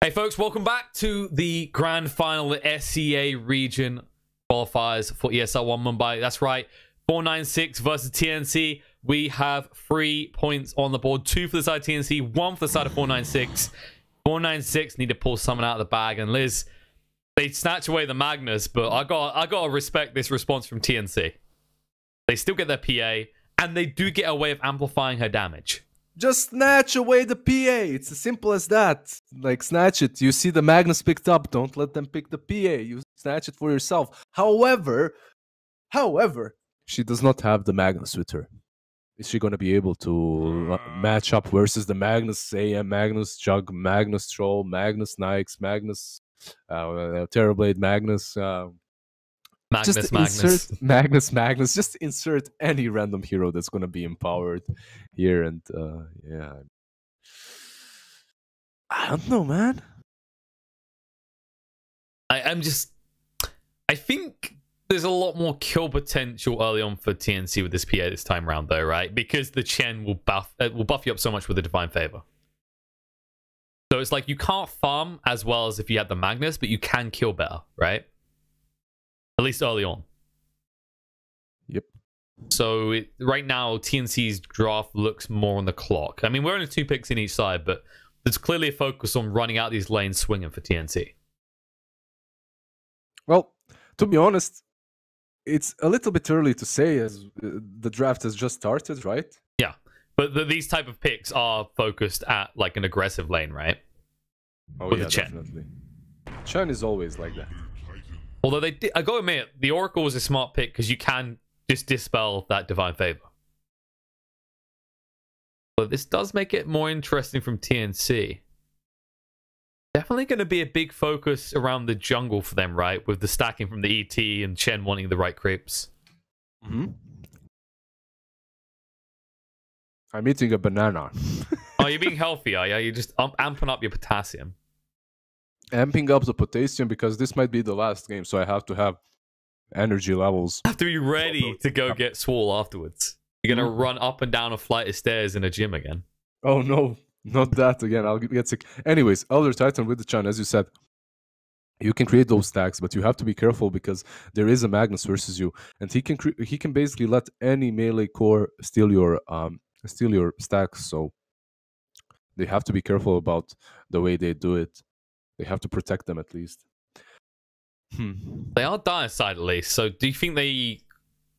Hey folks, welcome back to the grand final, the SEA region qualifiers for ESL One Mumbai. That's right, 496 versus TNC. We have 3 points on the board, 2 for the side of TNC, 1 for the side of 496. 496 need to pull something out of the bag, and Liz, they snatch away the Magnus, but I gotta respect this response from TNC. They still get their PA, and they do get a way of amplifying her damage. Just snatch away the PA. It's as simple as that. Like, snatch it. You see the Magnus picked up. Don't let them pick the PA. You snatch it for yourself. However, she does not have the Magnus with her. Is she going to be able to match up versus the Magnus AM, Magnus Jug, Magnus Troll, Magnus Nikes, Magnus Terrorblade, Magnus... Magnus. Just insert any random hero that's going to be empowered here. And yeah, I don't know, man. I think there's a lot more kill potential early on for TNC with this PA this time around, though, right? Because the Chen will buff you up so much with the Divine Favor. So it's like you can't farm as well as if you had the Magnus, but you can kill better, right? At least early on. Yep. So right now, TNC's draft looks more on the clock. I mean, we're only 2 picks in each side, but there's clearly a focus on running out these lanes swinging for TNC. Well, to be honest, it's a little bit early to say as the draft has just started, right? Yeah, but these type of picks are focused at like an aggressive lane, right? Oh, with yeah, the Chen. Definitely. Chen is always like that. Although I gotta admit, the Oracle was a smart pick because you can just dispel that Divine Favor. But this does make it more interesting from TNC. Definitely going to be a big focus around the jungle for them, right? With the stacking from the ET and Chen wanting the right creeps. Mm-hmm. I'm eating a banana. Oh, you're being healthy, are you? You're just amping up your potassium. Amping up the potassium because this might be the last game, so I have to have energy levels. Have to be ready to go get swole afterwards. You're gonna run up and down a flight of stairs in a gym again. Oh no, not that again. I'll get sick. Anyways, Elder Titan with the Chen, as you said, you can create those stacks, but you have to be careful because there is a Magnus versus you, and he can basically let any melee core steal your stacks. So they have to be careful about the way they do it. They have to protect them at least. They are dire side at least. So do you think they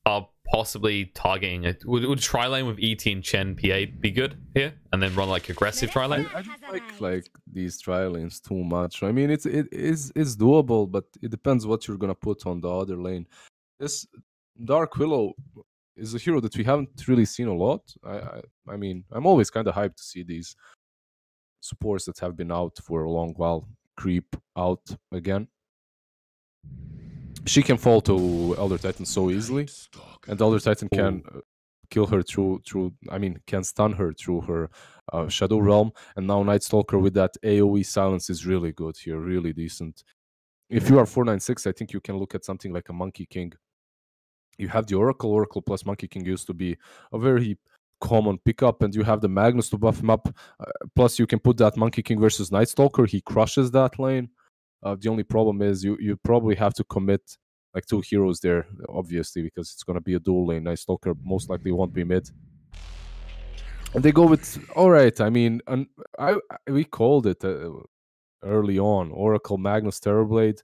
are possibly targeting it? Would tri lane with ET and Chen PA be good here, and then run like aggressive tri lane? I don't like these tri lanes too much. I mean, it's doable, but it depends what you're gonna put on the other lane. This Dark Willow is a hero that we haven't really seen a lot. I mean, I'm always kind of hyped to see these supports that have been out for a long while creep out again. She can fall to Elder Titan so easily, and Elder Titan can kill her can stun her through her Shadow Realm. And now Night Stalker with that AoE silence is really good here, really decent. If you are 496, I think you can look at something like a Monkey King. You have the Oracle plus Monkey King used to be a very common pickup, and you have the Magnus to buff him up. Plus, you can put that Monkey King versus Night Stalker. He crushes that lane. The only problem is you probably have to commit like 2 heroes there, obviously, because it's going to be a dual lane. Night Stalker most likely won't be mid. And they go with, all right, I mean, we called it early on, Oracle, Magnus, Terrorblade.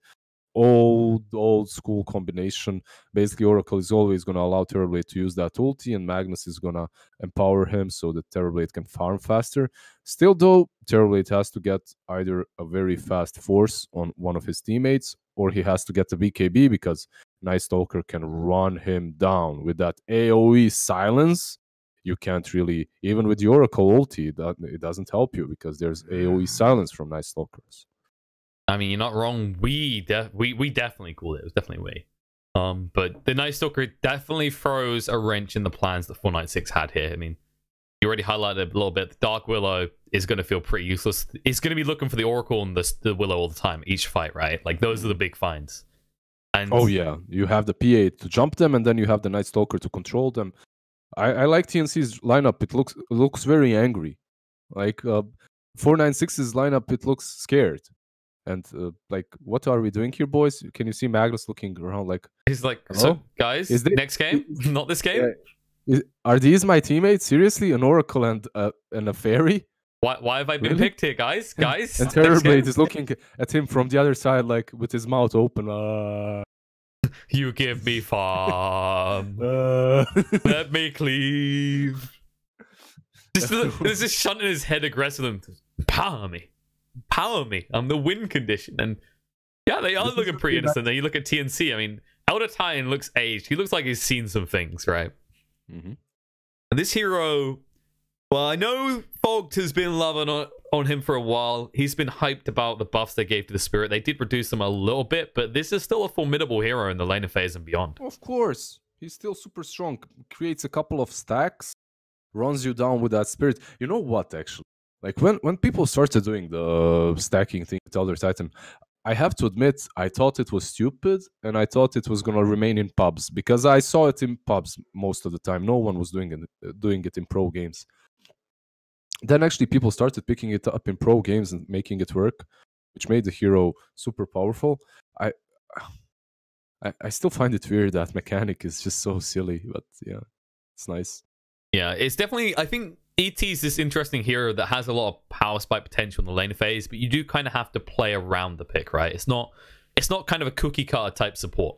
Old school combination. Basically, Oracle is always going to allow Terrorblade to use that ulti, and Magnus is going to empower him so that Terrorblade can farm faster. Still, though, Terrorblade has to get either a very fast force on one of his teammates, or he has to get the BKB because Night Stalker can run him down. With that AoE silence, you can't really, even with the Oracle ulti, it doesn't help you because there's AoE silence from Night Stalkers. I mean, you're not wrong. We definitely called it. It was definitely we. But the Night Stalker definitely throws a wrench in the plans that 496 had here. I mean, you already highlighted a little bit. The Dark Willow is going to feel pretty useless. It's going to be looking for the Oracle and the Willow all the time, each fight, right? Like, those are the big finds. And oh, yeah. You have the PA to jump them, and then you have the Night Stalker to control them. I like TNC's lineup. It looks very angry. Like, 496's lineup, it looks scared. And like, what are we doing here, boys? Can you see Magnus looking around like... He's like, hello? so guys, Is next game? Not this game? Are these my teammates? Seriously? An Oracle and a Fairy? Why have I been Really? picked here, guys? Guys? And Terrorblade is looking at him from the other side, like, with his mouth open. You give me farm. Let me cleave. This is shunting his head aggressively. Power me. Power me. I'm the win condition. And yeah, they are looking pretty innocent. Then you look at TNC. I mean, Elder Titan looks aged. He looks like he's seen some things, right? Mm-hmm. And this hero, well, I know Fogged has been loving on him for a while. He's been hyped about the buffs they gave to the Spirit. They did reduce them a little bit, but this is still a formidable hero in the laner phase and beyond. Of course. He's still super strong. Creates a couple of stacks. Runs you down with that Spirit. You know what, actually? Like, when people started doing the stacking thing with Elder Titan, I have to admit, I thought it was stupid, and I thought it was going to remain in pubs, because I saw it in pubs most of the time. No one was doing it in pro games. Then actually people started picking it up in pro games and making it work, which made the hero super powerful. I still find it weird that mechanic is just so silly, but yeah, it's nice. Yeah, it's definitely, I think ET is this interesting hero that has a lot of power spike potential in the lane phase, but you do kind of have to play around the pick, right? It's not kind of a cookie cutter type support.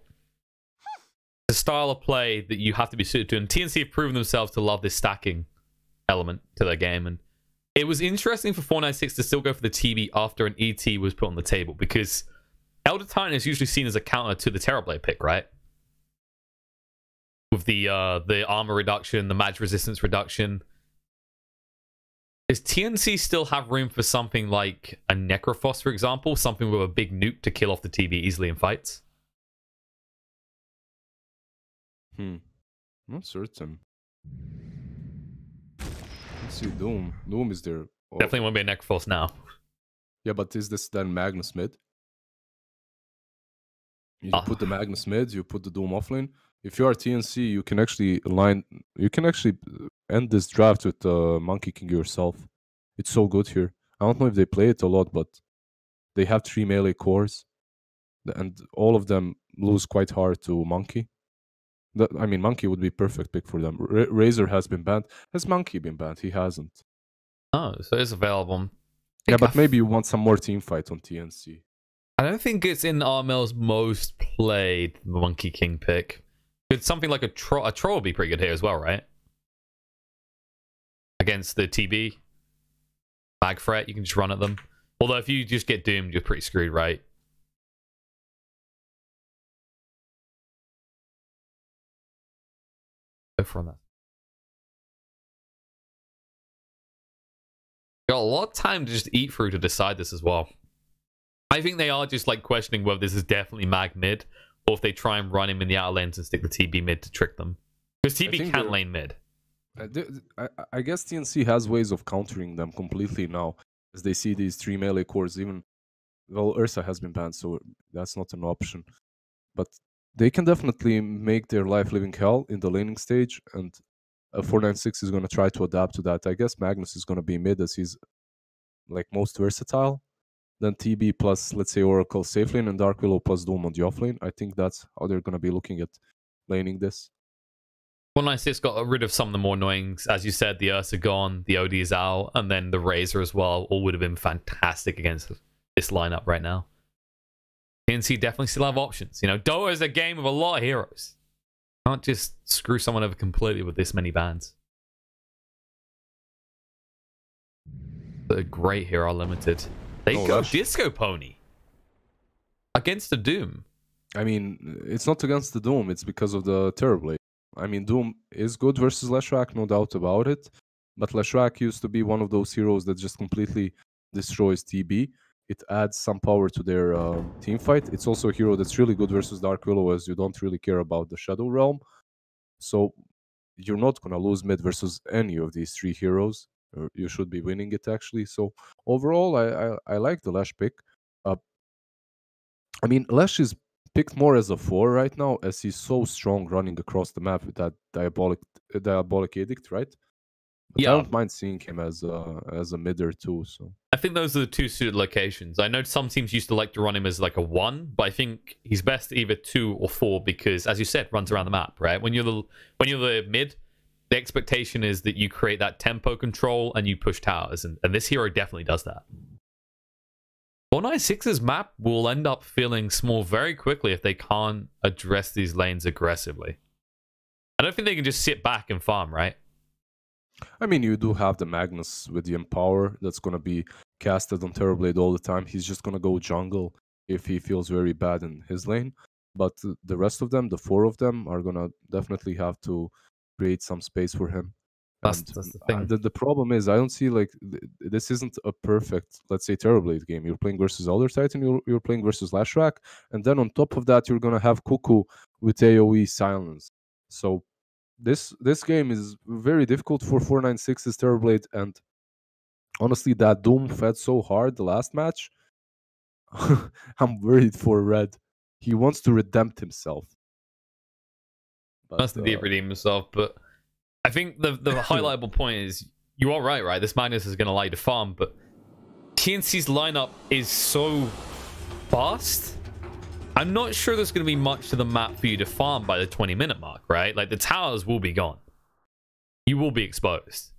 It's a style of play that you have to be suited to, and TNC have proven themselves to love this stacking element to their game. And it was interesting for 496 to still go for the TB after an ET was put on the table, because Elder Titan is usually seen as a counter to the Terrorblade pick, right? With the armor reduction, the match resistance reduction. Does TNC still have room for something like a Necrophos, for example? Something with a big nuke to kill off the TB easily in fights? Not certain. Let's see, Doom. Doom is there. Oh. Definitely won't be a Necrophos now. Yeah, but is this then Magnus mid? You put the Magnus mid, you put the Doom offlane. If you are TNC, you can actually end this draft with Monkey King yourself. It's so good here. I don't know if they play it a lot, but they have 3 melee cores, and all of them lose quite hard to Monkey. I mean, Monkey would be perfect pick for them. Razor has been banned. Has Monkey been banned? He hasn't. Oh, so it's available. Yeah, but maybe you want some more team fight on TNC. I don't think it's in RML's most played Monkey King pick. It's something like a troll would be pretty good here as well, right? Against the TB. Bag threat, you can just run at them. Although if you just get doomed, you're pretty screwed, right? Go from that. Got a lot of time to just eat through to decide this as well. I think they are just like questioning whether this is definitely mag mid, or if they try and run him in the outer lanes and stick the TB mid to trick them. Because TB can't lane mid. I guess TNC has ways of countering them completely now, as they see these 3 melee cores. Even, well, Ursa has been banned, so that's not an option. But they can definitely make their life living hell in the laning stage, and 496 is going to try to adapt to that. I guess Magnus is going to be mid, as he's like most versatile. Then TB plus, let's say, Oracle safe lane, and Dark Willow plus Doom on the offlane. I think that's how they're going to be looking at laning this. 496 got rid of some of the more annoyings. As you said, the Ursa gone, the OD is out, and then the Razor as well. All would have been fantastic against this lineup right now. TNC definitely still have options. You know, Dota is a game of a lot of heroes. Can't just screw someone over completely with this many bans. A great hero limited. They go Disco Pony against the Doom. I mean, it's not against the Doom. It's because of the Terrorblade. I mean, Doom is good versus Leshrac, no doubt about it. But Leshrac used to be one of those heroes that just completely destroys TB. It adds some power to their team fight. It's also a hero that's really good versus Dark Willow, as you don't really care about the Shadow Realm. So you're not going to lose mid versus any of these 3 heroes. You should be winning it, actually. So overall, I like the Lesh pick. I mean, Lesh is picked more as a 4 right now, as he's so strong running across the map with that diabolic edict, right? But Yeah, I don't mind seeing him as a midder too. So I think those are the two suited locations. I know some teams used to like to run him as like a 1, but I think he's best either 2 or 4 because, as you said, runs around the map, right? When you're the mid, the expectation is that you create that tempo control and you push towers, and this hero definitely does that. 496's map will end up feeling small very quickly if they can't address these lanes aggressively. I don't think they can just sit back and farm, right? I mean, you do have the Magnus with the Empower that's going to be casted on Terrorblade all the time. He's just going to go jungle if he feels very bad in his lane. But the rest of them, the 4 of them, are going to definitely have to create some space for him. That's the thing. The problem is, I don't see, like, this isn't a perfect, let's say, Terrorblade game. You're playing versus Elder Titan, you're playing versus Lashrak, and then on top of that, you're going to have Cuckoo with AoE silence. So this game is very difficult for 496's Terrorblade, and honestly, that Doom fed so hard the last match. I'm worried for Red. He wants to redempt himself. Wants to redeem himself, but I think the highlightable point is you are right? This Magnus is going to allow you to farm, but TNC's lineup is so fast. I'm not sure there's going to be much to the map for you to farm by the 20-minute mark, right? Like, the towers will be gone. You will be exposed.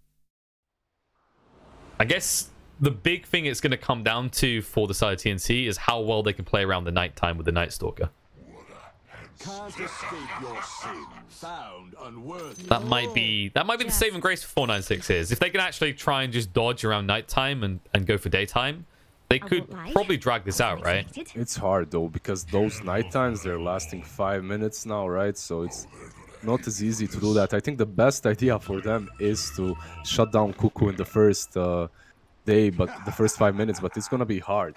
I guess the big thing it's going to come down to for the side of TNC is how well they can play around the nighttime with the Night Stalker. Can't escape your sin. Found unworthy. That might be the saving grace for 496 is if they can actually try and just dodge around nighttime and go for daytime, they could probably drag this out, right? It's hard though, because those night times, they're lasting 5 minutes now, right? So it's not as easy to do that. I think the best idea for them is to shut down Cuckoo in the first day, but the first 5 minutes, but it's gonna be hard.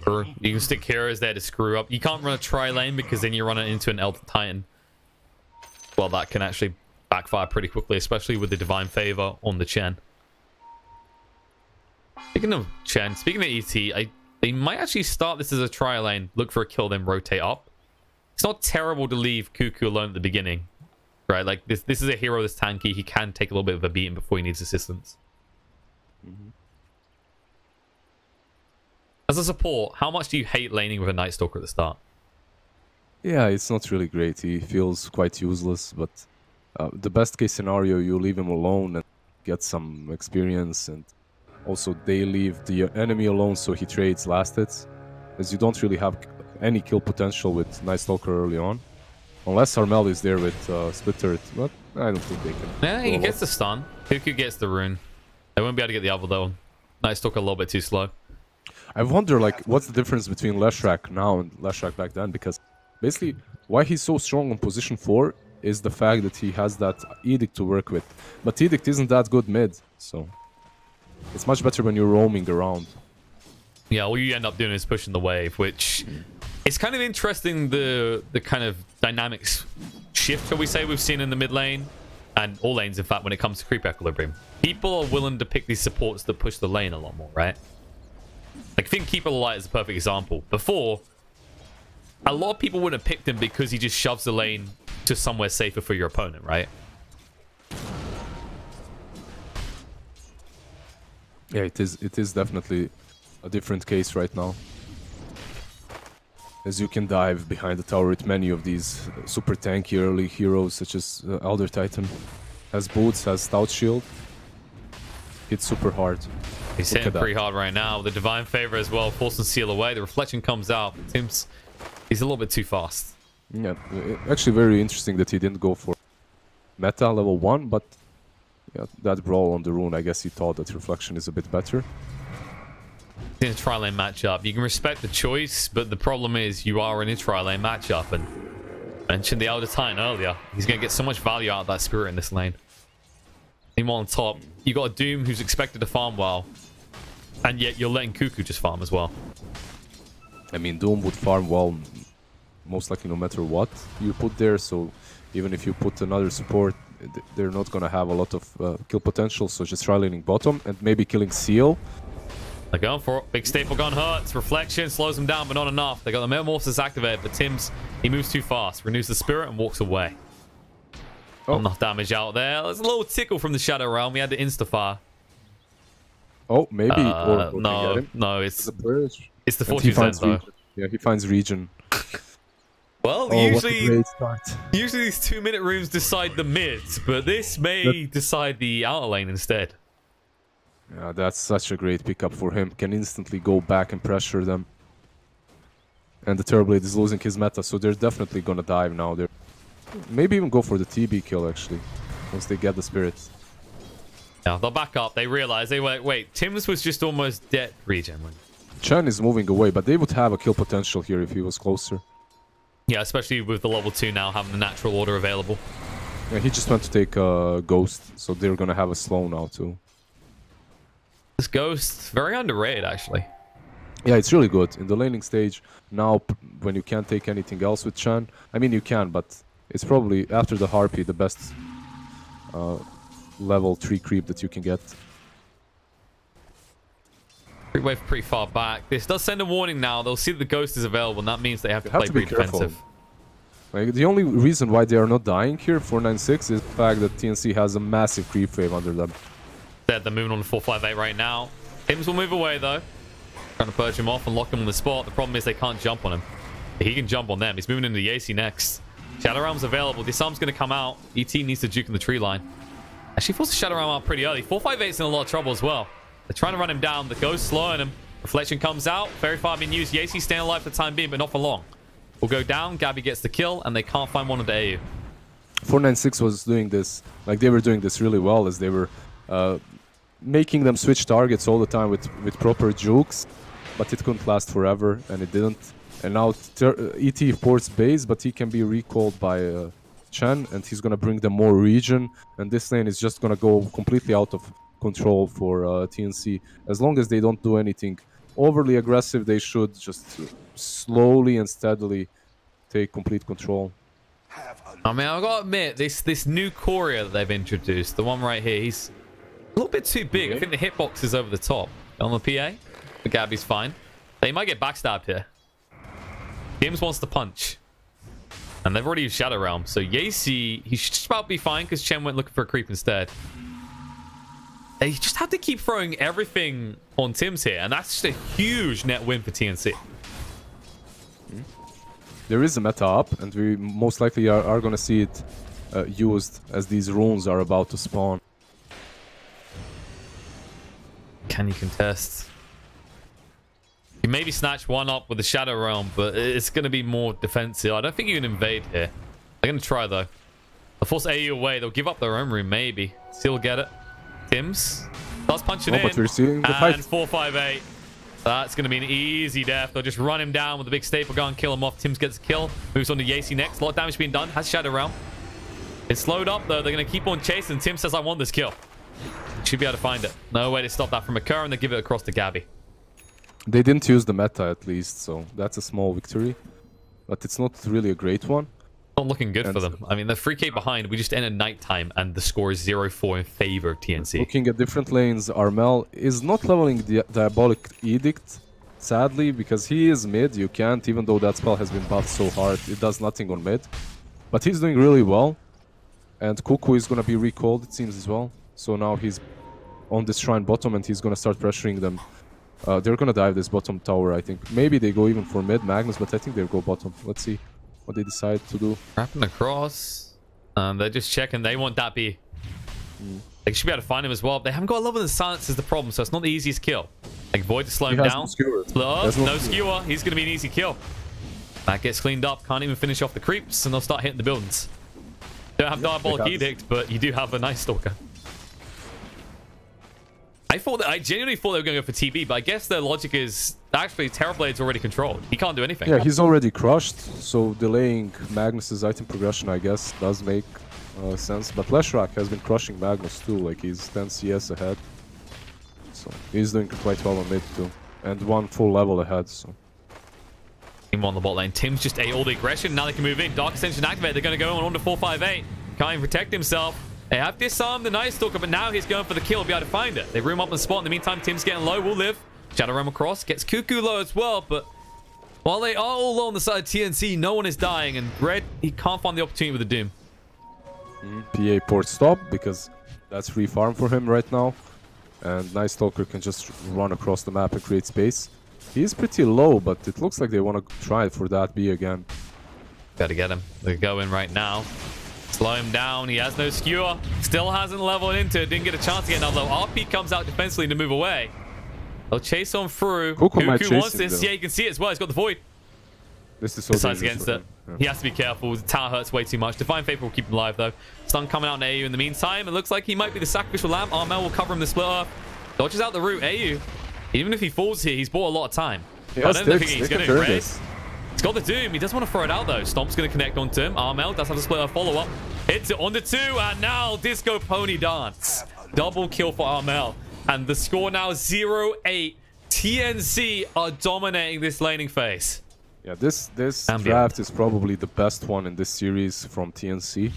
Or you can stick heroes there to screw up. You can't run a tri-lane because then you run it into an Elder Titan. Well, that can actually backfire pretty quickly, especially with the Divine Favor on the Chen. Speaking of Chen, speaking of ET, they might actually start this as a tri-lane, look for a kill, then rotate up. It's not terrible to leave Cuckoo alone at the beginning, right? Like, this is a hero that's tanky. He can take a little bit of a beating before he needs assistance. Mm-hmm. As a support, how much do you hate laning with a Night Stalker at the start? Yeah, it's not really great. He feels quite useless, but the best case scenario, you leave him alone and get some experience, and also they leave the enemy alone so he trades last hits, as you don't really have any kill potential with Night Stalker early on. Unless Armel is there with Split Turret, but I don't think they can. Yeah, he gets the stun. Cuckoo gets the rune. They won't be able to get the other though. Night Stalker a little bit too slow. I wonder, like, what's the difference between Lashrak now and Lashrak back then? Because basically, why he's so strong on position 4 is the fact that he has that Edict to work with. But Edict isn't that good mid, so it's much better when you're roaming around. Yeah, all you end up doing is pushing the wave, which it's kind of interesting, the kind of dynamics shift, shall we say, we've seen in the mid lane, and all lanes, in fact, when it comes to creep equilibrium. People are willing to pick these supports that push the lane a lot more, right? Like, I think Keeper of the Light is a perfect example. Before, a lot of people wouldn't have picked him because he just shoves the lane to somewhere safer for your opponent, right? Yeah, it is definitely a different case right now. As you can dive behind the tower with many of these super tanky early heroes, such as Elder Titan. Has boots, has stout shield. Hits super hard. He's hitting pretty hard right now. The Divine Favor as well, forcing Seal away. The reflection comes out. He's a little bit too fast. Yeah, actually very interesting that he didn't go for meta level 1, but yeah, that brawl on the rune, I guess he thought that reflection is a bit better. In a tri-lane matchup, you can respect the choice, but the problem is you are in a tri-lane matchup, and I mentioned the Elder Titan earlier. He's going to get so much value out of that Spirit in this lane. Meanwhile, on top, you got a Doom who's expected to farm well, and yet you're letting Cuckoo just farm as well. I mean, Doom would farm well, most likely no matter what you put there, so even if you put another support, they're not going to have a lot of kill potential, so just try laning bottom and maybe killing Seal. They're going for it. Big staple gun hurts. Reflection slows them down, but not enough. They got the Metamorphosis activated, but Tim's, he moves too fast. Renews the Spirit and walks away. Oh. Enough damage out there. There's a little tickle from the Shadow Realm. We had the insta-fire. Oh, maybe. Or No, it's the And Fortune's End, though. region. Yeah, he finds region. Well, Oh, usually what a usually these 2-minute rooms decide the mids, but this may decide the outer lane instead. Yeah, that's such a great pickup for him. Can instantly go back and pressure them. And the Terrorblade is losing his meta, so they're definitely gonna dive now. They're maybe even go for the TB kill, actually, once they get the spirits. Yeah, they'll back up. They realize they wait. Tim's was just almost dead regen. Chen is moving away, but they would have a kill potential here if he was closer. Yeah, especially with the level 2 now having the natural order available. Yeah, he just went to take a Ghost, so they're gonna have a slow now too. This Ghost, very underrated, actually. Yeah, it's really good. In the laning stage, now when you can't take anything else with Chen, I mean you can, but it's probably, after the Harpy, the best level 3 creep that you can get. Creep wave pretty far back. This does send a warning now. They'll see that the Ghost is available, and that means they have to play pretty defensive. Like, the only reason why they are not dying here, 496, is the fact that TNC has a massive creep wave under them. They're moving on to 458 right now. Tims will move away, though. Trying to purge him off and lock him on the spot. The problem is they can't jump on him. He can jump on them. He's moving into the AC next. Shadow Realm's available. Disarm's going to come out. ET needs to juke in the tree line. Actually forced the Shadow Realm out pretty early. 458's in a lot of trouble as well. They're trying to run him down. The Ghost slowing him. Reflection comes out. Very far being used. Yacy staying alive for the time being, but not for long. Will go down. Gabby gets the kill, and they can't find one of the AU. 496 was doing this, like they were doing this really well, as they were making them switch targets all the time with proper jukes, but it couldn't last forever, and it didn't. And now ET ports base, but he can be recalled by Chen, and he's gonna bring them more region, and this lane is just gonna go completely out of control for TNC. As long as they don't do anything overly aggressive, they should just slowly and steadily take complete control. I mean, I've got to admit, this new courier that they've introduced, the one right here, he's a little bit too big. I think the hitbox is over the top. On the PA, the Gabby's fine. They might get backstabbed here. James wants to punch. And they've already used Shadow Realm, so Yacy, he should just about be fine because Chen went looking for a creep instead. They just have to keep throwing everything on Tim's here, and that's just a huge net win for TNC. There is a meta up, and we most likely are going to see it used as these runes are about to spawn. Can you contest? You maybe snatch one up with the Shadow Realm, but it's going to be more defensive. I don't think you can invade here. They're going to try, though. They'll force AU away. They'll give up their own room, maybe. Still get it. Tims starts punching in. But we're seeing the fight. And 458. That's going to be an easy death. They'll just run him down with a big staple gun, kill him off. Tims gets a kill. Moves on to Yacy next. A lot of damage being done. Has Shadow Realm. It's slowed up, though. They're going to keep on chasing. Tim says, I want this kill. Should be able to find it. No way to stop that from occurring. They give it across to Gabby. They didn't use the meta, at least, so that's a small victory. But it's not really a great one. Not looking good for them. I mean, they're 3k behind. We just entered nighttime, and the score is 0-4 in favor of TNC. Looking at different lanes, Armel is not leveling the Diabolic Edict, sadly, because he is mid. You can't, even though that spell has been buffed so hard, it does nothing on mid. But he's doing really well. And Cuckoo is going to be recalled, it seems, as well. So now he's on this shrine bottom, and he's going to start pressuring them. They're going to dive this bottom tower, I think. Maybe they go even for mid, Magnus, but I think they'll go bottom. Let's see what they decide to do. Wrapping across. They're just checking. They want that B. They should be able to find him as well. They haven't got a level in silence is the problem, so it's not the easiest kill. Like Void to slow him down. No skewer. He's going to be an easy kill. That gets cleaned up. Can't even finish off the creeps, and they'll start hitting the buildings. Don't have Diabolic Edict, but you do have a Night Stalker. I genuinely thought they were going to go for TB, but I guess their logic is actually Terrorblade's already controlled. He can't do anything. Yeah, he's already crushed, so delaying Magnus's item progression, I guess, does make sense. But Leshrac has been crushing Magnus too, like he's 10 CS ahead. So he's doing quite well on mid too. And one full level ahead, so. Team on the bot lane. Tim's just ate all the aggression. Now they can move in. Dark Ascension activate. They're going to go on to 458. Can't even protect himself. They have disarmed the Night Stalker, but now he's going for the kill. Be able to find it. They room up the spot. In the meantime, Tim's getting low. Will live. Shadow Realm across. Gets Cuckoo low as well, but while they are all low on the side of TNC, no one is dying. And Red, he can't find the opportunity with the Doom. PA port stop, because that's free farm for him right now. And Night Stalker can just run across the map and create space. He's pretty low, but it looks like they want to try for that B again. Gotta get him. They're going right now. Slow him down. He has no skewer. Still hasn't leveled into it. Didn't get a chance to get another. RP comes out defensively to move away. They'll chase on through. Cuckoo might wants chase this. him, Yeah, you can see it as well. He's got the void. This is so Decides dangerous against it. Yeah. He has to be careful. The tower hurts way too much. Divine Faith will keep him alive, though. Stun coming out in AU in the meantime. It looks like he might be the sacrificial lamb. Armel will cover him the split earth. Dodges out the route. AU, even if he falls here, he's bought a lot of time. I don't think he's going to raise. He's got the Doom. He doesn't want to throw it out, though. Stomp's going to connect onto him. Armel does have to split a follow-up. Hits it on the 2, and now Disco Pony Dance. Double kill for Armel. And the score now 0-8. TNC are dominating this laning phase. Yeah, this draft is probably the best one in this series from TNC.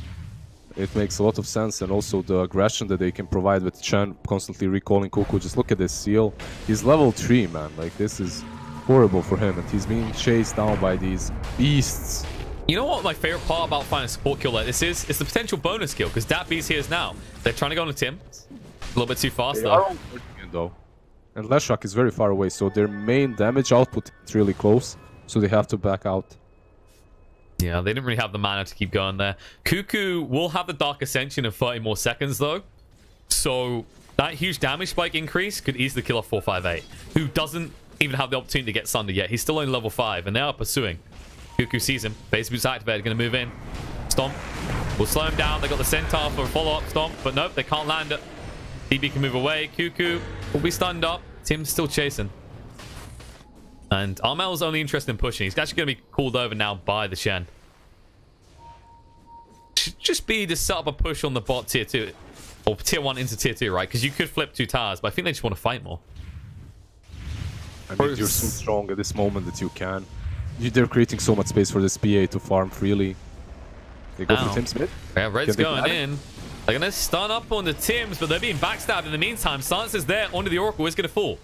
It makes a lot of sense, and also the aggression that they can provide with Chen constantly recalling Cuckoo. Just look at this seal. He's level 3, man. Like, this is horrible for him, and he's being chased down by these beasts. You know what my favorite part about finding a support kill like this is? It's the potential bonus kill, because that beast here is now. They're trying to go on a Tim. A little bit too fast, though. And Leshak is very far away, so their main damage output is really close, so they have to back out. Yeah, they didn't really have the mana to keep going there. Cuckoo will have the Dark Ascension in 30 more seconds, though. So that huge damage spike increase could easily kill off 458, who doesn't even have the opportunity to get Sunder yet. He's still only level 5, and they are pursuing. Cuckoo sees him. Phase boost activated, going to move in. Stomp will slow him down. They got the Centaur for a follow-up Stomp, but nope, they can't land it. DB can move away. Cuckoo will be stunned up. Tim's still chasing. And Armel's only interested in pushing. He's actually going to be called over now by the Shen. Should just be to set up a push on the bot tier 2. Or tier 1 into tier 2, right? Because you could flip 2 towers, but I think they just want to fight more. I mean, you're so strong at this moment that you can. They're creating so much space for this PA to farm freely. They go for Tim's mid. Yeah, Red's going in. They're going to stun up on the Tims, but they're being backstabbed in the meantime. Silence is there. Onto the Oracle is going to fall.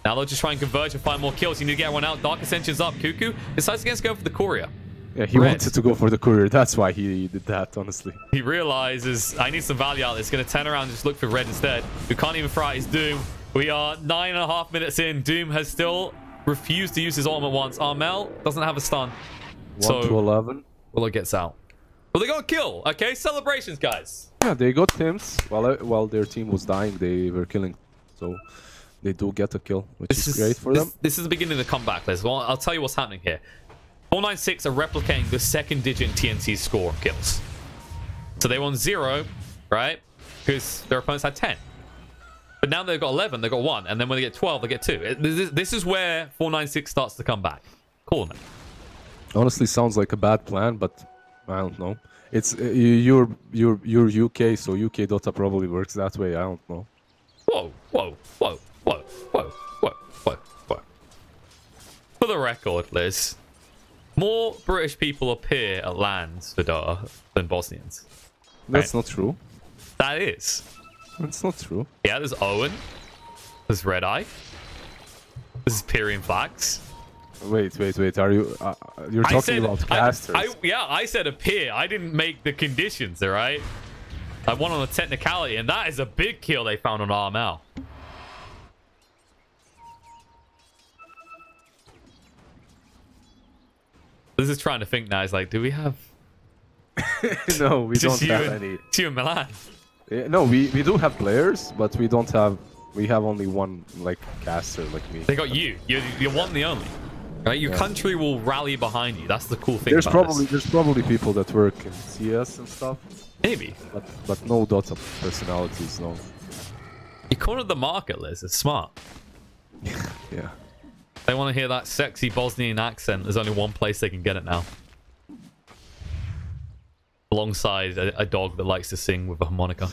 Now they'll just try and converge and find more kills. You need to get everyone out. Dark Ascension's up. Cuckoo decides against going for the Courier. Yeah, he wanted to go for the Courier. That's why he did that, honestly. He realizes, I need some value out. It's going to turn around and just look for Red instead, who can't even throw out his Doom. We are 9.5 minutes in. Doom has still refused to use his ultimate once. Armel doesn't have a stun. 1 to 11. Willow gets out. Well, they got a kill. Okay, celebrations, guys. Yeah, they got Tims. While their team was dying, they were killing. So they do get a kill, which is great for them. This is the beginning of the comeback, Liz. Well, I'll tell you what's happening here. 496 are replicating the second digit in TNC's score of kills. So they won 0, right? Because their opponents had 10. But now they've got 11, they've got 1. And then when they get 12, they get 2. This is where 496 starts to come back. Cool, man. Honestly, sounds like a bad plan, but I don't know. It's you're UK, so UK Dota probably works that way. I don't know. Whoa. For the record, Liz, more British people appear at LANs for Dota than Bosnians. That's not true. That is. That's not true. Yeah, there's Owen. There's Red Eye. This is Pyrian Flax. Wait. Are you you're talking about casters? I said appear. I didn't make the conditions, all right? I won on a technicality, and that is a big kill they found on RML. This is trying to think now. It's like, do we have... No, we don't have any. Two in Milan. Yeah, no, we do have players, but we don't have... We have only one, like, caster like me. They got you. You're one and the only. Right? Your country will rally behind you. That's the cool thing There's probably people that work in CS and stuff. Maybe. But no Dota personalities, no. You cornered the market, Liz. It's smart. Yeah. They want to hear that sexy Bosnian accent. There's only one place they can get it now. Alongside a dog that likes to sing with a harmonica.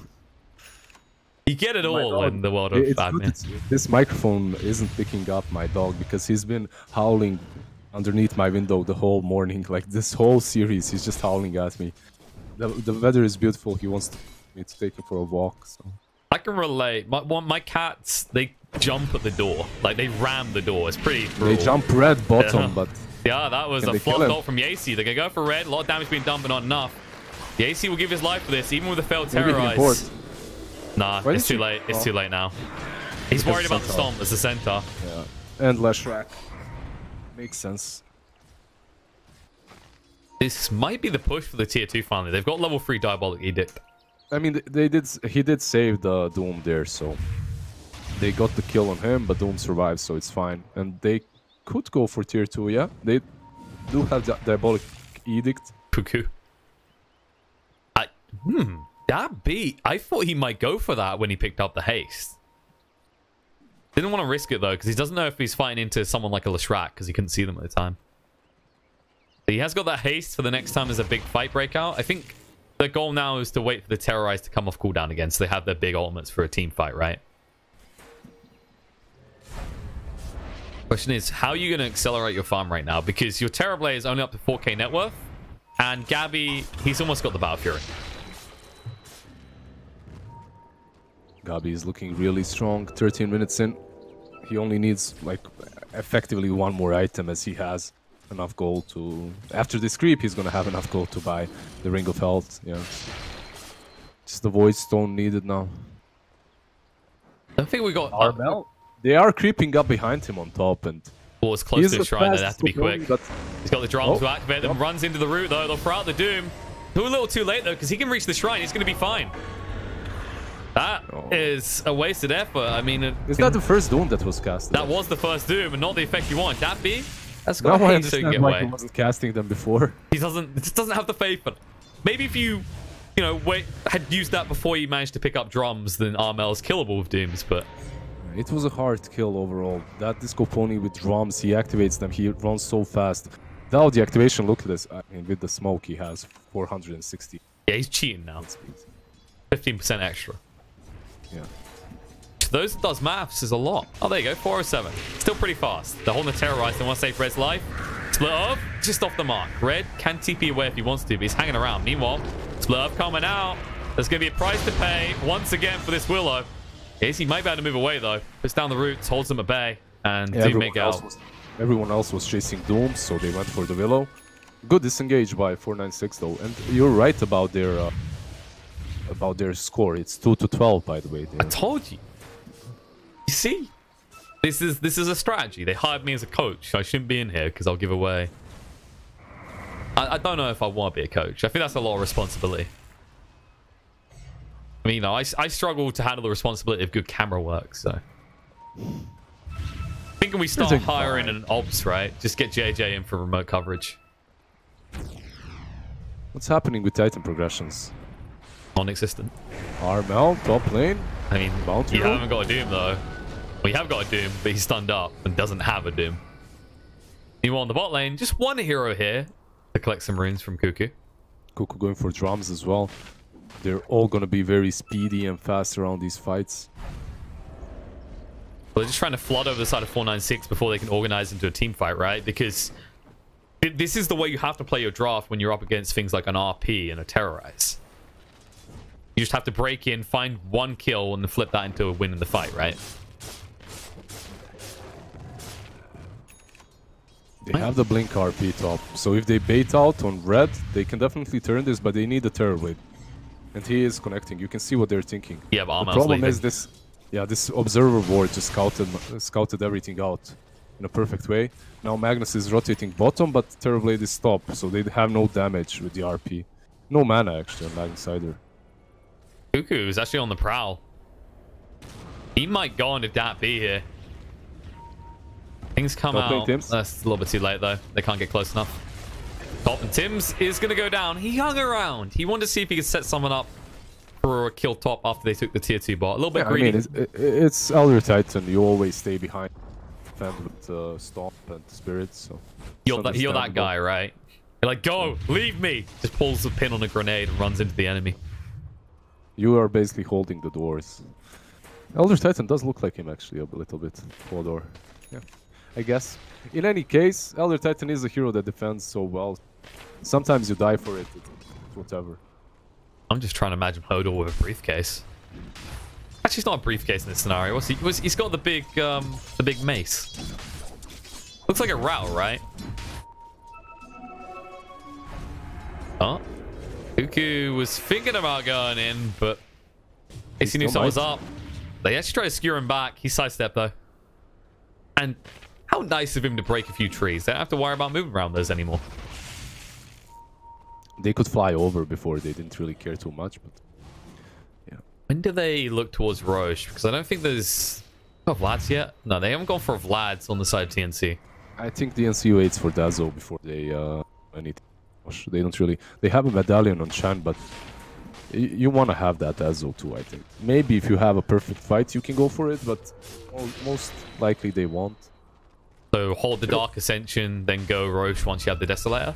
You get it all in the world of admin. This microphone isn't picking up my dog because he's been howling underneath my window the whole morning. Like this whole series, he's just howling at me. The weather is beautiful. He wants me to take him for a walk. So I can relate. My cats, they jump at the door. Like they ram the door. It's pretty brutal. They jump red bottom, but yeah, that was a fluff ult from Yacy. They're gonna go for red. A lot of damage being done, but not enough. The AC will give his life for this, even with a failed Maybe he can terrorize. port. Nah, Why it's did too she- late. It's Oh. too late now. He's worried about the center. stomp as the center. Yeah. And less rack. Makes sense. This might be the push for the tier 2 finally. They've got level 3 Diabolic Edict. I mean, he did save the Doom there, so they got the kill on him, but Doom survived, so it's fine. And they could go for tier 2, yeah? They do have Diabolic Edict. Cuckoo. That beat. I thought he might go for that when he picked up the haste. Didn't want to risk it though, because he doesn't know if he's fighting into someone like a Leshrac, because he couldn't see them at the time. But he has got that haste for the next time there's a big fight breakout. I think the goal now is to wait for the Terrorize to come off cooldown again, so they have their big ultimates for a team fight, right? Question is, how are you going to accelerate your farm right now? Because your Terrorblade is only up to 4k net worth, and Gabby, he's almost got the Battle Fury. Gabi is looking really strong. 13 minutes in. He only needs, like, effectively one more item, as he has enough gold to... After this creep, he's gonna have enough gold to buy the Ring of Health. Yeah. Just the Void Stone needed now. I think we got... They are creeping up behind him on top, and... Well, it's close to the shrine, they have to be quick. But... He's got the drums to activate them, runs into the root, though. They'll throw out the Doom. Too little too late, though, because he can reach the shrine. He's going to be fine. That is a wasted effort. I mean... Is that the first Doom that was cast? That was the first Doom, and not the effect you want. That B? That's Now got I to understand get why away. he wasn't casting them before. He just doesn't have the faith. But maybe if you know, had used that before you managed to pick up drums, then Armel's killable with Dooms, but... It was a hard kill overall. That Disco Pony with drums, he activates them, he runs so fast. Now the activation, look at this. I mean, with the smoke, he has 460. Yeah, he's cheating now. 15% extra. Yeah. To those that does maths is a lot. Oh, there you go, 407. Still pretty fast. They're holding the Terrorize. They want to save Red's life. Split off, just off the mark. Red can TP away if he wants to, but he's hanging around. Meanwhile, split off coming out. There's going to be a price to pay once again for this Willow. Yes, he might be able to move away though. Puts down the roots, holds them at bay, and do make out. Everyone else was chasing Doom, so they went for the Willow. Good disengage by 496 though, and you're right about their score. It's 2-12, by the way. I told you. You see, this is a strategy. They hired me as a coach. I shouldn't be in here because I'll give away. I don't know if I want to be a coach. I think that's a lot of responsibility. I mean, you know, I struggle to handle the responsibility of good camera work, so... Thinking we start hiring an ops, right? Just get JJ in for remote coverage. What's happening with Titan progressions? Non-existent. Armel, top lane. I mean, Bounty you roll? haven't got a Doom, though. We have got a Doom, but he's stunned up and doesn't have a Doom. Meanwhile, on the bot lane, just one hero here to collect some runes from Cuckoo. Cuckoo going for drums as well. They're all going to be very speedy and fast around these fights. Well, they're just trying to flood over the side of 496 before they can organize into a team fight, right? Because this is the way you have to play your draft when you're up against things like an RP and a Terrorize. You just have to break in, find one kill, and then flip that into a win in the fight, right? They have the Blink RP top, so if they bait out on red, they can definitely turn this, but they need a Terrorblade. And he is connecting. You can see what they're thinking. Yeah, but the problem is this observer ward just scouted everything out in a perfect way. Now Magnus is rotating bottom, but Terrorblade is top, so they have no damage with the RP. No mana actually on Magnus either. Cuckoo is actually on the prowl. He might go into Dat B here. Things come out. That's a little bit too late though. They can't get close enough. Top and Tim's is going to go down. He hung around. He wanted to see if he could set someone up for a kill top after they took the tier 2 bot. A little bit greedy. I mean, it's Elder Titan. You always stay behind. Defend with Stomp and Spirit. So you're that guy, right? You're like, go, leave me. Just pulls the pin on a grenade and runs into the enemy. You are basically holding the doors. Elder Titan does look like him actually a little bit. Hodor. Yeah, I guess. In any case, Elder Titan is a hero that defends so well. Sometimes you die for it. It's whatever. I'm just trying to imagine Hodor with a briefcase. Actually, it's not a briefcase in this scenario. He's got the big mace. Looks like a route, right? Oh, Cuckoo was thinking about going in, but he knew someone was up. They actually tried to skewer him back. He sidestepped though. And how nice of him to break a few trees. They don't have to worry about moving around those anymore. They could fly over before. They didn't really care too much, but yeah. When do they look towards Roche? Because I don't think there's Vlad's yet. No, they haven't gone for Vlad's on the side of TNC. I think TNC waits for Dazzle before they anything. They don't really. They have a medallion on Chan, but you want to have that Dazzle too. I think maybe if you have a perfect fight, you can go for it, but most likely they won't. So hold the Dark Ascension, then go Roche once you have the Desolator.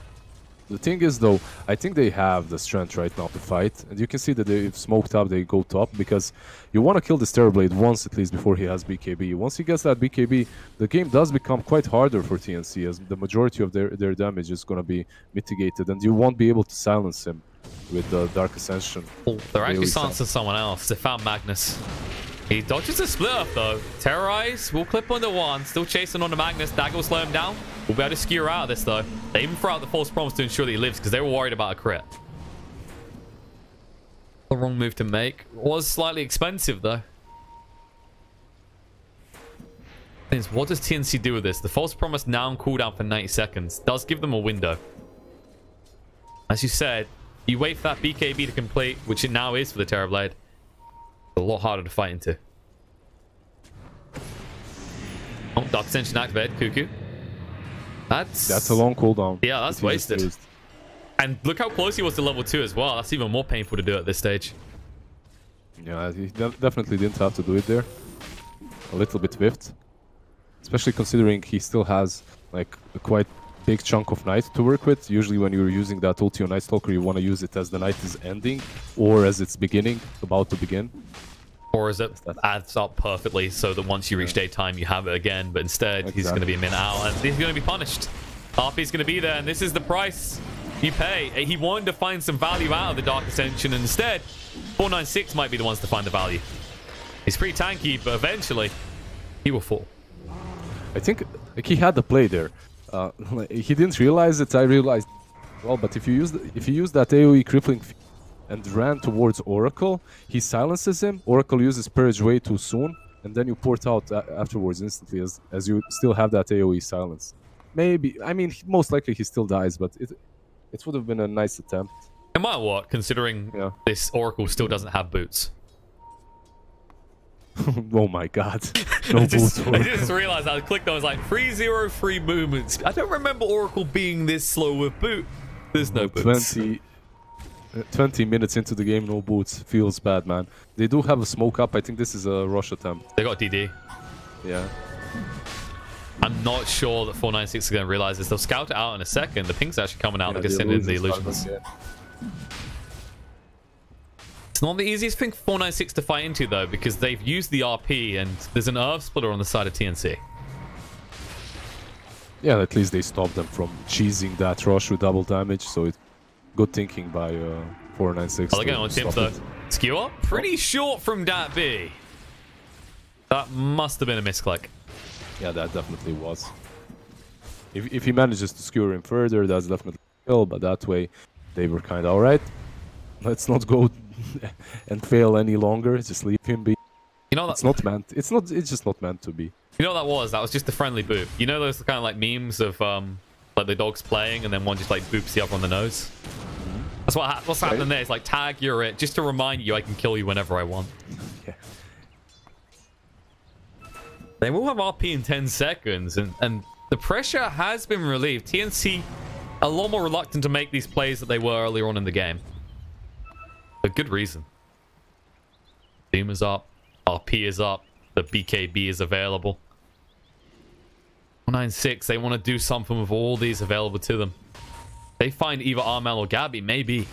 The thing is, though, I think they have the strength right now to fight. And you can see that they've smoked up, they go top, because you want to kill this Terrorblade once at least before he has BKB. Once he gets that BKB, the game does become quite harder for TNC, as the majority of their damage is going to be mitigated, and you won't be able to silence him with the Dark Ascension. Oh, they're actually silencing someone else. They found Magnus. He dodges a split up, though. Terrorize will clip onto one. Still chasing on the Magnus. Dagger will slow him down. We'll be able to skewer out of this, though. They even throw out the false promise to ensure that he lives because they were worried about a crit. The wrong move to make. Was slightly expensive, though. What does TNC do with this? The false promise now on cooldown for 90 seconds. Does give them a window. As you said, you wait for that BKB to complete, which it now is for the Terrorblade. A lot harder to fight into. Oh, Dark Ascension activated. Cuckoo. That's a long cooldown. Yeah, that's wasted. And look how close he was to level 2 as well. That's even more painful to do at this stage. Yeah, he definitely didn't have to do it there. A little bit whiffed. Especially considering he still has like a quite big chunk of night to work with. Usually when you're using that ulti on Night Stalker, you want to use it as the night is ending or as it's beginning, about to begin. Or as it adds up perfectly so that once you reach daytime, you have it again. But instead, he's going to be a minute out and he's going to be punished. RP's going to be there, and this is the price you pay. He wanted to find some value out of the Dark Ascension, and instead, 496 might be the ones to find the value. He's pretty tanky, but eventually, he will fall. I think like, he had the play there. He didn't realize it. I realized well, but if you use that AoE crippling and ran towards Oracle, he silences him. Oracle uses Purge way too soon, and then you port out afterwards instantly as you still have that AoE silence. Maybe, I mean, most likely he still dies, but it would have been a nice attempt. No matter what, considering this Oracle still doesn't have boots. Oh my god. No boots. I just realized I clicked on it, was like 303 movements. I don't remember Oracle being this slow with boot. There's no boots. 20 minutes into the game, no boots. Feels bad, man. They do have a smoke up. I think this is a rush attempt. They got DD. Yeah. I'm not sure that 496 is going to realize this. They'll scout it out in a second. The ping's actually coming out. They're going to send in the illusions. It's not the easiest thing for 496 to fight into, though, because they've used the RP and there's an Earth Splitter on the side of TNC. Yeah, at least they stopped them from cheesing that rush with double damage, so it's good thinking by 496. Oh, they're going on Tim's, though. Skewer? Pretty short from that B. That must have been a misclick. Yeah, that definitely was. If he manages to skewer him further, that's definitely a kill, but that way they were kind of alright. Let's not go and fail any longer. Just leave him be. You know, it's not meant. It's just not meant to be. You know what that was? That was just a friendly boop. You know those kind of like memes of like the dogs playing and then one just like boops the other on the nose. That's what's happening there. It's like tag you're it, just to remind you I can kill you whenever I want. Yeah. They will have RP in 10 seconds, and the pressure has been relieved. TNC a lot more reluctant to make these plays that they were earlier on in the game. For good reason. Doom is up. RP is up. The BKB is available. 496, they want to do something with all these available to them. They find either Armel or Gabby, maybe.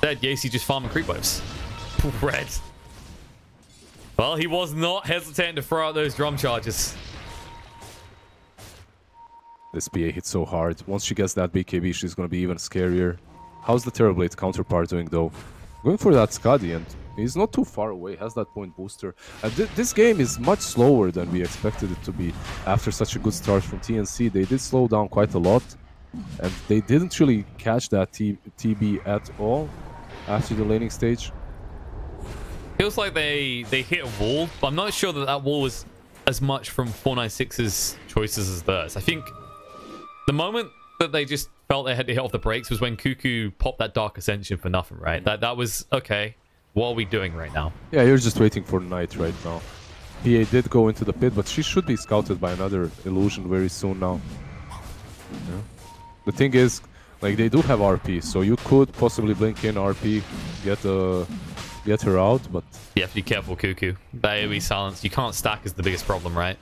Dead, Yacy just farming creep waves. Red. Well, he was not hesitating to throw out those drum charges. This PA hits so hard. Once she gets that BKB, she's going to be even scarier. How's the Terrorblade counterpart doing, though? Going for that Skadi, and he's not too far away. Has that point booster. This game is much slower than we expected it to be after such a good start from TNC. They did slow down quite a lot. And they didn't really catch that TB at all after the laning stage. Feels like they hit a wall, but I'm not sure that that wall was as much from 496's choices as theirs. I think the moment that they just felt they had to hit off the brakes was when Cuckoo popped that Dark Ascension for nothing, right? That was, okay, what are we doing right now? Yeah, you're just waiting for Knight right now. PA did go into the pit, but she should be scouted by another illusion very soon now. Yeah. The thing is, like, they do have RP, so you could possibly blink in RP, get her out, but You have to be careful, Cuckoo. That AoE silence, you can't stack is the biggest problem, right?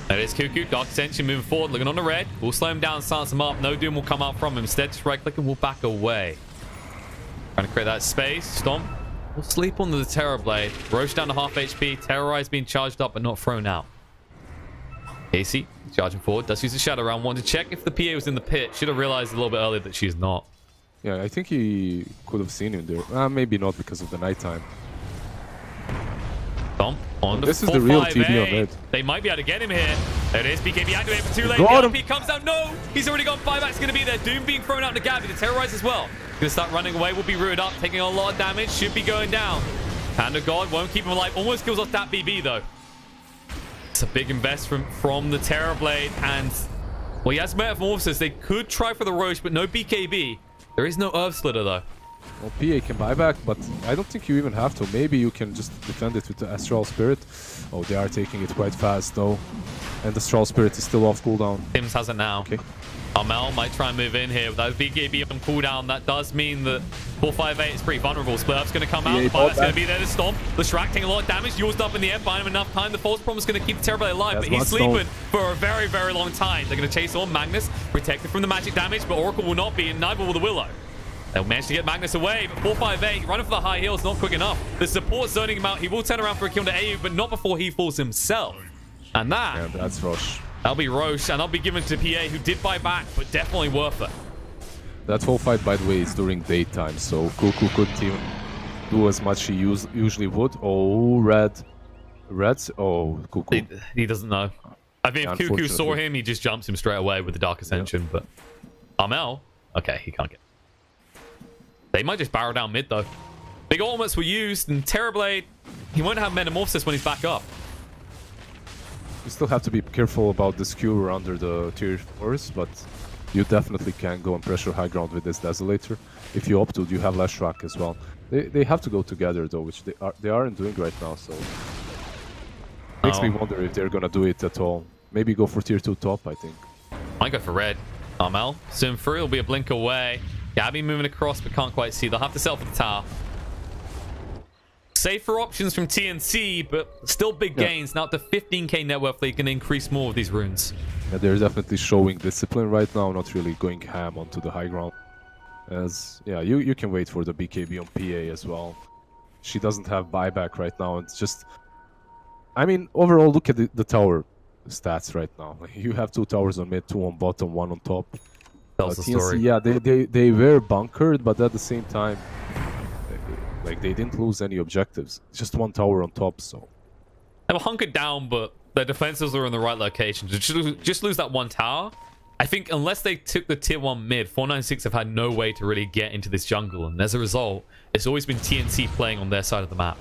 There it is, Cuckoo. Dark Ascension moving forward, looking on the red. We'll slow him down, silence him up. No Doom will come out from him. Instead, just right-click and we'll back away. Trying to create that space. Stomp. We'll sleep on the Terrorblade. Roche down to half HP. Terrorize being charged up but not thrown out. AC charging forward. Does use the Shadow Round. Wanted to check if the PA was in the pit. Should have realized a little bit earlier that she's not. yeah, I think he could have seen him there. Maybe not because of the nighttime. Stomp on the This is the real TB on red. They might be able to get him here. There it is. BKB activated for too late. Got The him. RP comes down. No! He's already got buyback's going to be there. Doom being thrown out to Gabby. The Terrorize as well. Going to start running away. Will be rooted up. Taking a lot of damage. Should be going down. Hand of God won't keep him alive. Almost kills off that BB though. It's a big invest from the Terrorblade. And, well, he has Metamorphosis. They could try for the Roche, but no BKB. There is no Earth Slitter though. Well, PA can buy back, but I don't think you even have to. Maybe you can just defend it with the Astral Spirit. Oh, they are taking it quite fast though. And the Astral Spirit is still off cooldown. Tims has it now. Okay. Armel might try and move in here with that BKB on cooldown. That does mean that 458 is pretty vulnerable. Split up's going to come out. The buyback's going to be there to stomp. The Shrek taking a lot of damage. Used up in the end. Buying him enough time. The False Promise is going to keep the Terrorblade alive, but he's sleeping for a very, very long time. They're going to chase on Magnus. Protected from the magic damage, but Oracle will not be, and neither will the Willow. They'll manage to get Magnus away, but 458 running for the high heels, not quick enough. The support zoning him out. He will turn around for a kill to AU, but not before he falls himself. And Yeah, that's Roche. that'll be Roche, and that'll be given to PA, who did buy back, but definitely worth it. That whole fight, by the way, is during daytime, so Cuckoo couldn't even do as much he usually would. Oh, Reds. Oh, Cuckoo. He doesn't know. I think if Cuckoo saw him, he just jumps him straight away with the Dark Ascension, but Armel, okay, he can't get. They might just barrel down mid, though. Big ultimates were used, and Terrorblade, he won't have Metamorphosis when he's back up. You still have to be careful about the skewer under the tier 4s, but you definitely can go and pressure high ground with this Desolator. If you opt to, you have less Shrek as well. They have to go together, though, which they aren't doing right now, so... Makes me wonder if they're gonna do it at all. Maybe go for tier 2 top, I think. Might go for red. Armel, soon through, will be a blink away. Gabby moving across, but can't quite see. They'll have to sell for the tower. Safer options from TNC, but still big gains. Now up to 15k net worth, they can increase more of these runes. Yeah, they're definitely showing discipline right now, not really going ham onto the high ground. As, yeah, you can wait for the BKB on PA as well. She doesn't have buyback right now. It's just... I mean, overall, look at the tower stats right now. You have 2 towers on mid, 2 on bottom, 1 on top. Tells the TNC, story. yeah, they were bunkered, but at the same time, like, they didn't lose any objectives. Just 1 tower on top, so... They were hunkered down, but their defenses were in the right location. Just lose that 1 tower. I think unless they took the tier 1 mid, 496 have had no way to really get into this jungle. And as a result, it's always been TNC playing on their side of the map.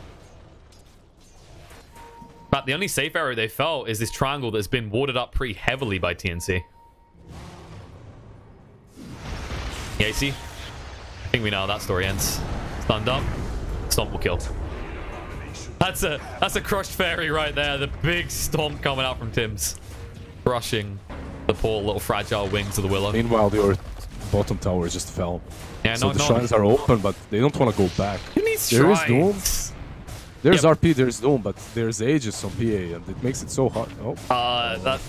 But the only safe area they felt is this triangle that's been warded up pretty heavily by TNC. Yeah, you see? I think we know how that story ends. Stunned up. Stomp will kill. That's a crushed fairy right there. The big stomp coming out from Tims. Crushing the poor little fragile wings of the Willow. Meanwhile, your bottom tower just fell. Yeah, so the shrines are open, but they don't want to go back. Who needs there is shrines? Doom. There's RP, there's Doom, but there's Aegis on PA, and it makes it so hard. Oh.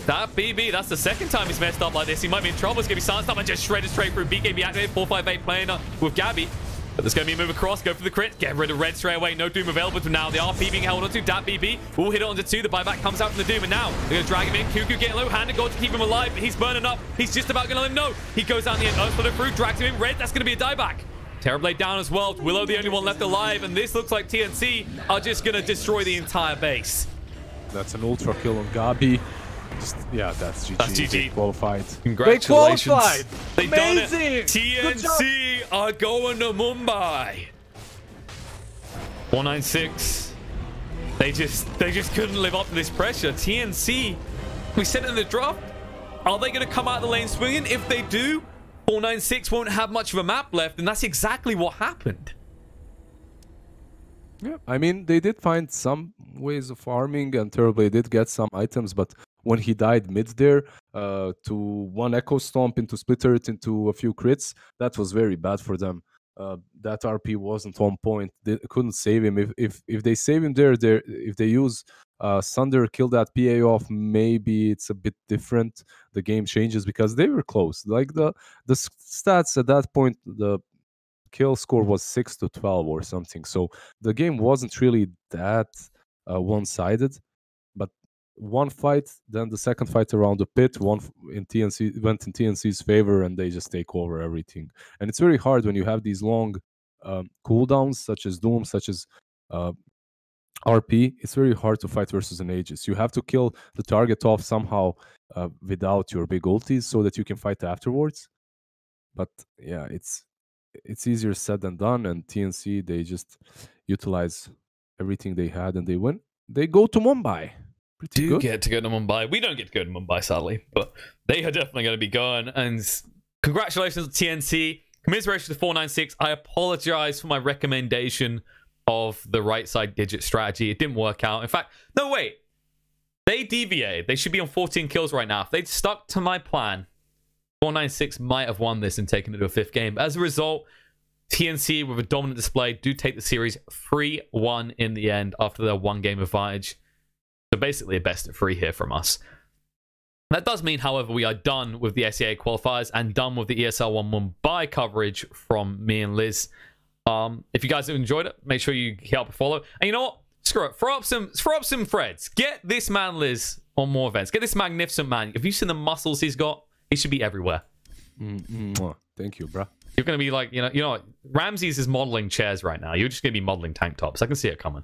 That BB, that's the second time he's messed up like this. He might be in trouble. He's going to be silenced up and just shredded straight through. BKB activated, 458 playing with Gabby. But there's going to be a move across, go for the crit, get rid of red straight away. No Doom available to now. The RP being held onto. Dat BB will hit it onto 2. The buyback comes out from the Doom, and now they're going to drag him in. Cuckoo getting low, hand of God to keep him alive. He's burning up. He's just about going to let him know. He goes down the end, Earthsplitter through, drags him in. Red, that's going to be a dieback. Terrorblade down as well. Willow the only one left alive, and this looks like TNC are just going to destroy the entire base. That's an ultra kill on Gabi. Yeah, that's GG. That's GG. They qualified. Congratulations. They qualified. They Amazing. done it. TNC are going to Mumbai. 496. They just couldn't live up to this pressure. TNC, we said it in the draft. Are they going to come out of the lane swinging? If they do, 496 won't have much of a map left, and that's exactly what happened. Yeah, I mean, they did find some ways of farming, and Terribly did get some items, but when he died mid there to one Echo Stomp into Split Turret into a few crits, that was very bad for them. That RP wasn't on point. They couldn't save him. If they save him there, if they use Sunder, kill that PA off, maybe it's a bit different. The game changes because they were close. Like the stats at that point, the kill score was 6-12 or something. So the game wasn't really that one-sided. But one fight, then the second fight around the pit, one in TNC went in TNC's favor, and they just take over everything. And it's very hard when you have these long cooldowns, such as Doom, such as RP. It's very hard to fight versus an Aegis. You have to kill the target off somehow without your big ultis, so that you can fight afterwards. But yeah, it's easier said than done, and TNC, they just utilize everything they had and they win. They go to Mumbai. Pretty good. Get to go to Mumbai. We don't get to go to Mumbai, sadly, but they are definitely going to be going. And congratulations to TNC. Commiseration to 496. I apologize for my recommendation of the right side digit strategy. It didn't work out. In fact, no, wait. They deviated. They should be on 14 kills right now. If they'd stuck to my plan, 496 might have won this and taken it to a 5th game. As a result, TNC, with a dominant display, do take the series 3-1 in the end after their 1-game advantage. So basically a best of 3 here from us. That does mean, however, we are done with the SEA qualifiers and done with the ESL One Mumbai coverage from me and Liz. If you guys have enjoyed it, make sure you help follow. And you know what? Screw it. Throw up some threads. Get this man Liz on more events. Get this magnificent man. Have you seen the muscles he's got? He should be everywhere. Thank you, bro. You're going to be like, you know, Ramses is modeling chairs right now. You're just going to be modeling tank tops. I can see it coming.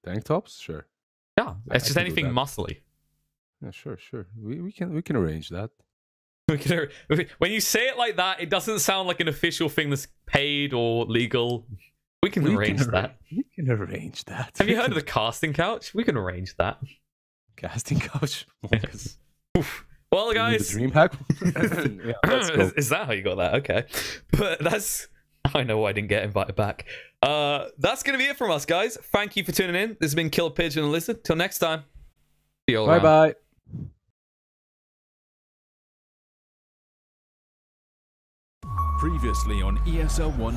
Tank tops? Sure. Yeah, it's just anything muscly. Yeah, sure. We can arrange that. When you say it like that, it doesn't sound like an official thing that's paid or legal. We can arrange that. We can arrange that. Have you heard of the casting couch? We can arrange that. Casting couch? Yes. Well, guys. Dream hack? Yeah, is that how you got that? Okay. But that's... I know why I didn't get invited back. That's going to be it from us, guys. Thank you for tuning in. This has been Killer Pigeon and Lizard. Till next time. See you all around. Bye-bye. Previously on ESL One.